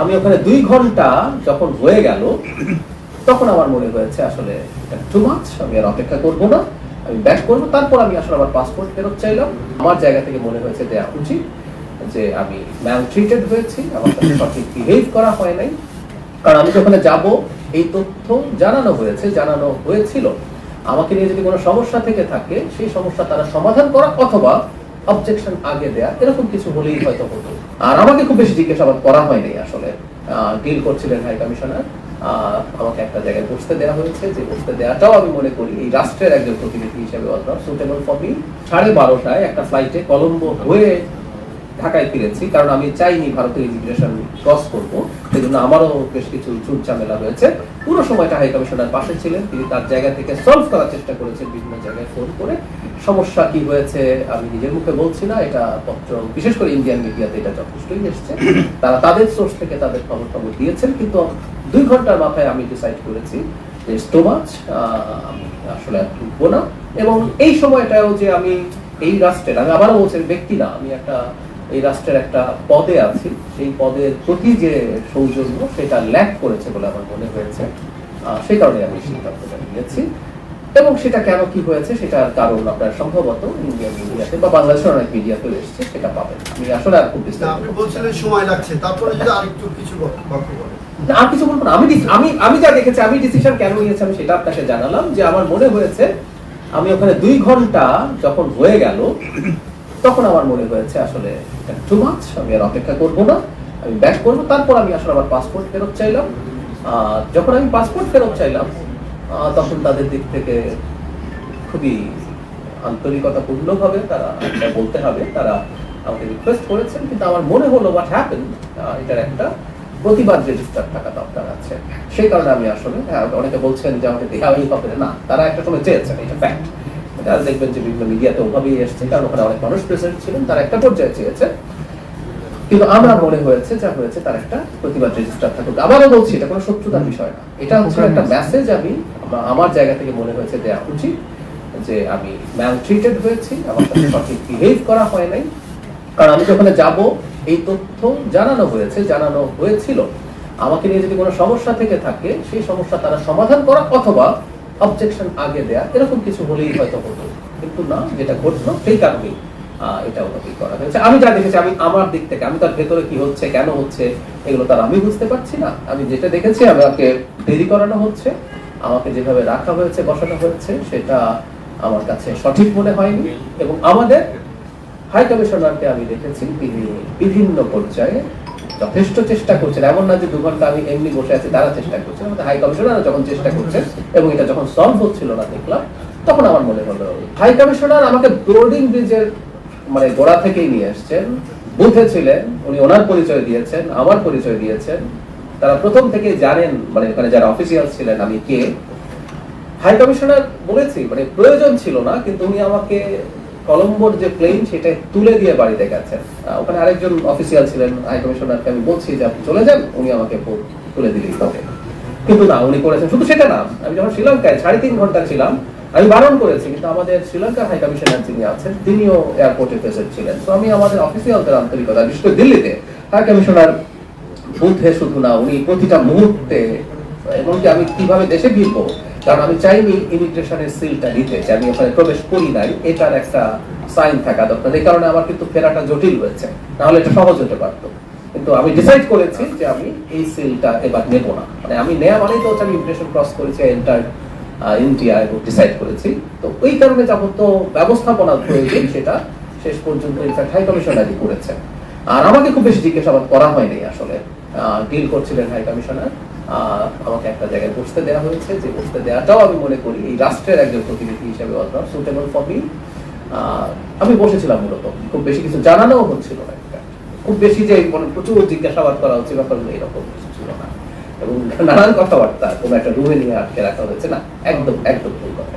আমি ওখানে 2 ঘন্টা যখন হয়ে গেল তখন আমার মনে হয়েছে আসলে এটা টু মাচ, আমি আর অপেক্ষা করব না, আমি ব্যাক করব। তারপর আমি আসলে আমার পাসপোর্ট ফেরত চাইলাম। আমার জায়গা থেকে মনে হয়েছে দেয়া উচিত যে আমি ম্যালট্রিটেড হয়েছি, আমার সাথে সঠিক বিহেভ করা হয় নাই। কারণ আমি যখন যাব এই তথ্য জানানো হয়েছিল আমাকে নিয়ে যদি কোনো সমস্যা থেকে থাকে সেই সমস্যা তারা সমাধান করা অথবা অবজেকশন আগে দেয়া, এরকম কিছু হলেই হয়তো হতো। আর আমাকে খুব বেশি জিজ্ঞাসাবাদ করা হয়নি আসলে। ডিল করছিলেন হাই কমিশনার, আমাকে একটা জায়গায় বসতে দেওয়া হয়েছে, যে বসতে দেওয়াটাও আমি মনে করি এই রাষ্ট্রের একজন প্রতিনিধি হিসেবে সুটেবল ফর মি। 12:30 একটা ফ্লাইটে কলম্বো হয়ে ঢাকায় ফিরেছি, কারণ আমি চাইনি ভারতের ইমিগ্রেশন ক্রস করবো, সেই জন্য আমারও বেশ কিছু চুট ঝামেলা হয়েছে। পুরো সময়টা হাই কমিশনার পাশে ছিলেন, তিনি তার জায়গা থেকে সলভ করার চেষ্টা করেছেন বিভিন্ন জায়গায় ফোন করে। সমস্যা কি হয়েছে আমি নিজের মুখে বলছি না, এটা পত্র বিশেষ করে ইন্ডিয়ান মিডিয়াতে এটা যথেষ্টই এসছে, তারা তাদের সোর্স থেকে তাদের খবর দিয়েছেন। কিন্তু 2 ঘন্টার মাথায় আমি ডিসাইড করেছি যে টু মাচ, আমি আসলে আর ঢুকবো না। এবং এই সময়টাও যে আমি এই রাষ্ট্রের, আমি আবারও বলছি ব্যক্তি না, আমি একটা এই রাষ্ট্রের একটা পদে আছি, সেই পদের প্রতি যে সৌজন্য সেটা ল্যাক করেছে বলে আমার মনে হয়েছে। সেই কারণে আমি সিদ্ধান্তটা নিয়েছি। এবং সেটা কেন কি হয়েছে সেটার কারণ আপনার সম্ভবত ইন্ডিয়ান মিডিয়াতে বা বাংলাদেশের অনেক মিডিয়াতে এসেছে, সেটা পাবেন। আমি আসলে আর খুব আপনি বলছিলেন সময় লাগছে, তারপরে যদি আরেকটু কিছু বক্তব্য বলেন। না, আর কিছু বলবো না। আমি যা দেখেছি, আমি ডিসিশন কেন নিয়েছি আমি সেটা আপনাকে জানালাম, যে আমার মনে হয়েছে আমি ওখানে 2 ঘন্টা যখন হয়ে গেল তখন আমার মনে হয়েছে আসলে এটা টু মাচ, আমি আর অপেক্ষা করব না, আমি ব্যাক করব। তারপর আমি আসলে আমার পাসপোর্ট ফেরত চাইলাম। যখন আমি পাসপোর্ট ফেরত চাইলাম তখন তাদের দিক থেকে খুবই আন্তরিকতাপূর্ণভাবে তারা বলতে হবে, তারা আমাকে রিকোয়েস্ট করেছেন। কিন্তু আমার মনে হলো হোয়াট হ্যাপেন, এটার একটা প্রতিবাদ রেজিস্টার থাকা দরকার আছে। সেই কারণে আমি আসলে, অনেকে বলছেন যে আমাকে দেখাই হবে না, তারা একটা সময় চেয়েছেন, এটা ফ্যাক্ট। এটা দেখবেন যে বিভিন্ন মিডিয়াতে ওভাবেই এসছে, কারণ ওখানে অনেক মানুষ প্রেজেন্ট ছিলেন, তারা একটা পর্যায়ে চেয়েছে। কিন্তু আমার মনে হয়েছে যা হয়েছে তার একটা প্রতিবাদ রেজিস্টার থাকুক। আবারও বলছি এটা কোনো শত্রুতার বিষয় না, এটা হচ্ছে একটা মেসেজ। আমি আমার জায়গা থেকে মনে হয়েছে দেয়া উচিত যে আমি ম্যালট্রিটেড হয়েছি, আমার সাথে সঠিক বিহেভ করা হয় নাই। কারণ আমি যখন যাব এই তথ্য জানানো হয়েছিল আমাকে নিয়ে যদি কোনো সমস্যা থেকে থাকে সেই সমস্যা তারা সমাধান করা অথবা অবজেকশন আগে দেয়া, এরকম কিছু হলেই হয়তো হতো। কিন্তু না, যেটা ঘটলো সেই কারণেই এটা উন্নতি করা হয়েছে। আমি যা দেখেছি, আমি আমার দিক থেকে, আমি তার ভেতরে কি হচ্ছে কেন হচ্ছে এগুলো তার আমি বুঝতে পারছি না। আমি যেটা দেখেছি, আমাকে দেরি করানো হচ্ছে, আমাকে যেভাবে রাখা হয়েছে বসানো হয়েছে সেটা আমার কাছে সঠিক মনে হয়নি। এবং আমাদের হাই কমিশনারকে আমি দেখেছি তিনি বিভিন্ন পর্যায়ে যথেষ্ট চেষ্টা করছেন। এমন না যে 2 ঘন্টা আমি এমনি বসে আছি, তারা চেষ্টা করছেন। আমাদের হাই কমিশনার যখন চেষ্টা করছেন এবং এটা যখন সলভ হচ্ছিল না দেখলাম, তখন আমার মনে হলো হাই কমিশনার আমাকে ব্রোডিং ব্রিজের মানে গোড়া থেকেই নিয়ে আসছেন, বুথে ছিলেন, উনি ওনার পরিচয় দিয়েছেন, আমার পরিচয় দিয়েছেন। তারা প্রথম থেকে জানেন, মানে ওখানে যারা অফিসিয়াল ছিলেন আমি কে। হাই কমিশনার বলেছি মানে প্রয়োজন ছিল না, কিন্তু উনি আমাকে কলম্বোর যে প্লেন সেটা তুলে দিয়ে বাড়িতে গেছেন। ওখানে আরেকজন অফিসিয়াল ছিলেন, হাই কমিশনারকে আমি বলছি যে আপনি চলে যান, উনি আমাকে তুলে দিলেই হবে। কিন্তু না, উনি করেছেন। শুধু সেটা না, আমি যখন শ্রীলঙ্কায় 3.5 ঘন্টা ছিলাম আমি বারণ করেছি, কিন্তু আমাদের শ্রীলঙ্কার হাই কমিশনার যিনি আছেন তিনিও এয়ারপোর্টে প্রেজেন্ট ছিলেন। তো আমি আমাদের অফিসিয়ালদের আন্তরিকতা, বিশেষ করে দিল্লিতে হাই কমিশনার বুথে শুধু না, উনি প্রতিটা মুহূর্তে, এমনকি আমি কিভাবে দেশে ফিরবো, কারণ আমি চাইনি ইমিগ্রেশনের সিলটা দিতে, যে আমি ওখানে প্রবেশ করি নাই, এটার একটা সাইন থাকা দরকার। এই কারণে আমার কিন্তু ফেরাটা জটিল হয়েছে, নাহলে এটা সহজ হতে পারতো। কিন্তু আমি ডিসাইড করেছি যে আমি এই সিলটা এবার নেব না। মানে আমি নেওয়া মানেই তো হচ্ছে আমি ইমিগ্রেশন ক্রস করেছি এন্টার ইন্ডিয়া, এবং ডিসাইড করেছি। তো ওই কারণে যাবত ব্যবস্থাপনা প্রয়োজন সেটা শেষ পর্যন্ত ইনফ্যাক্ট হাই কমিশনারই করেছেন। আর আমাকে খুব বেশি জিজ্ঞাসাবাদ করা হয়নি আসলে। ডিল করছিলেন হাই কমিশনার, আমাকে একটা জায়গায় বসতে দেওয়া হয়েছে, যে বসতে দেওয়াটাও আমি মনে করি এই রাষ্ট্রের একজন প্রতিনিধি হিসেবে সুটেবল ফর মি। আমি বসেছিলাম, মূলত খুব বেশি কিছু জানানোও হচ্ছিল না, খুব বেশি যে মানে প্রচুর জিজ্ঞাসাবাদ করা হচ্ছে ব্যাপারগুলো এরকম কিছু ছিল না। এবং নানান কথাবার্তা কোনো একটা রুমে নিয়ে আটকে রাখা হয়েছে না, একদম ভুল কথা।